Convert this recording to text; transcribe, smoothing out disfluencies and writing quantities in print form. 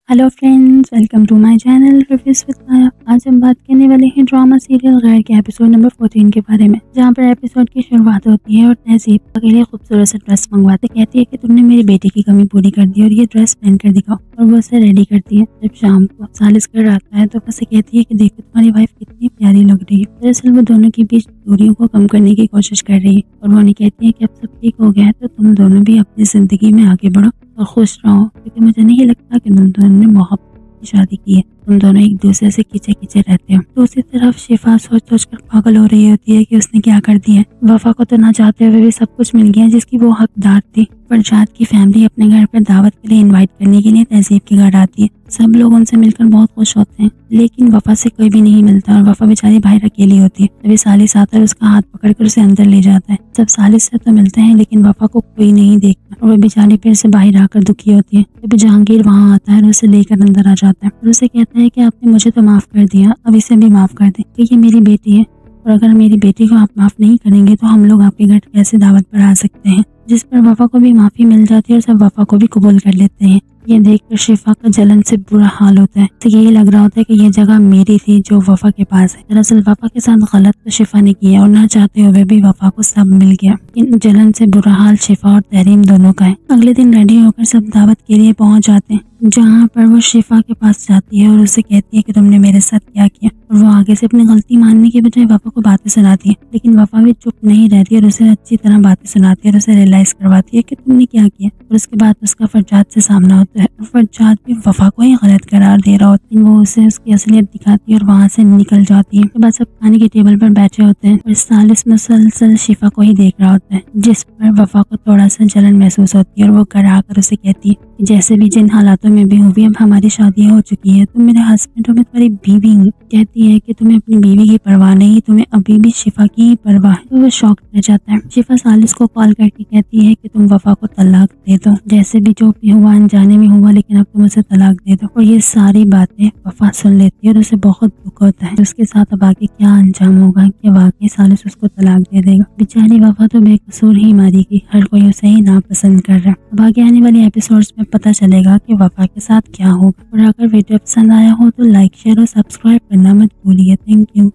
Hello friends, welcome to my channel reviews with Maya. आज हम बात करने वाले हैं ड्रामा सीरियल गैर के एपिसोड नंबर 14 के बारे में, जहां पर एपिसोड की शुरुआत होती है और तहजीब के लिए खूबसूरत सा ड्रेस मंगवाते कहती है कि तुमने मेरी बेटी की कमी पूरी कर दी और ये ड्रेस पहन कर दिखाओ, और वो उसे रेडी करती है। जब शाम को सालिस घर आता है तो उसे कहती है कि देखो तुम्हारी वाइफ कितनी प्यारी लग रही है। दरअसल वो दोनों के बीच दूरियों को कम करने की कोशिश कर रही है और वो कहती है कि अब सब ठीक हो गया है तो तुम दोनों भी अपनी जिंदगी में आगे बढ़ो और खुश रहो, क्योंकि मुझे नहीं लगता कि तुम दोनों ने मोहब्बत की शादी की है, तुम दोनों एक दूसरे से खींचे खींचे रहते हो। दूसरी तरफ शिफा सोच सोच कर पागल हो रही होती है कि उसने क्या कर दिया है। वफा को तो ना चाहते हुए भी सब कुछ मिल गया जिसकी वो हकदार थी। फरजाद की फैमिली अपने घर पर दावत के लिए इनवाइट करने के लिए तहजीब के घर आती है। सब लोग उनसे मिलकर बहुत खुश होते हैं, लेकिन वफा से कोई भी नहीं मिलता और वफा बेचारी बाहर अकेली होती है। तभी सालिस आता है, उसका हाथ पकड़कर उसे अंदर ले जाता है। सब सालिस से तो मिलते हैं लेकिन वफा को कोई नहीं देखता और वो बेचारी फिर से बाहर आकर दुखी होती है। तभी जहांगीर वहाँ आता है और उसे लेकर अंदर आ जाता है और उसे कहता है कि आपने मुझे तो माफ कर दिया, अब इसे भी माफ कर दे, क्योंकि ये मेरी बेटी है और अगर मेरी बेटी को आप माफ नहीं करेंगे तो हम लोग आपके घर कैसे दावत पर आ सकते हैं। जिस पर वफा को भी माफी मिल जाती है और सब वफा को भी कबूल कर लेते हैं। ये देखकर शिफा का जलन से बुरा हाल होता है। तो यही लग रहा होता है कि ये जगह मेरी थी जो वफा के पास है। दरअसल वफा के साथ गलत तो शिफा ने किया और ना चाहते हुए भी वफा को सब मिल गया। लेकिन जलन से बुरा हाल शिफा और तहरीम दोनों का है। अगले दिन रेडी होकर सब दावत के लिए पहुंच जाते हैं, जहाँ पर वो शिफा के पास जाती है और उसे कहती है कि तुमने मेरे साथ क्या किया, और वो आगे से अपनी गलती मानने के बजाय वफा को बातें सुनाती है। लेकिन वफा भी चुप नहीं रहती और उसे अच्छी तरह बातें सुनाती है और उसे रियलाइज करवाती है कि तुमने क्या किया। और उसके बाद उसका फरजाद से सामना होता है और फरजाद भी वफा को ही गलत करार दे रहा होता है। वो उसे उसकी असलियत दिखाती है और वहाँ से निकल जाती है। उसके बाद सब खाने के टेबल पर बैठे होते हैं और सालिस मुसलसल शिफा को ही देख रहा होता है, जिस पर वफा को थोड़ा सा जलन महसूस होती है और वो घर आकर उसे कहती है कि जैसे भी जिन हालातों में भी हुई, अब हमारी शादी हो चुकी है, तुम मेरे हस्बैंड हो, मैं तुम्हारी बीवी हूँ। कहती है कि तुम्हें अपनी बीवी की परवाह नहीं, तुम्हें अभी भी शिफा की ही परवाह है। तो वो शॉक रह जाता है। शिफा सालिस को कॉल करके कहती है कि तुम वफा को तलाक दे दो, जैसे भी जो भी हुआ अनजाने में हुआ, लेकिन अब तुम उसे तलाक दे दो। और ये सारी बातें वफा सुन लेती है और उसे बहुत दुख होता है उसके साथ अब आगे क्या अंजाम होगा, कि वाकई सालिस उसको तलाक दे देगा। बेचारी वफा तो बेकसूर ही मारी गई, हर कोई उसे ही नापसंद कर रहा है। अब आगे आने वाले एपिसोड्स में पता चलेगा कि वफा के साथ क्या होगा। और अगर वीडियो पसंद आया हो तो लाइक, शेयर और सब्सक्राइब करना मत भूलिए। Thank you.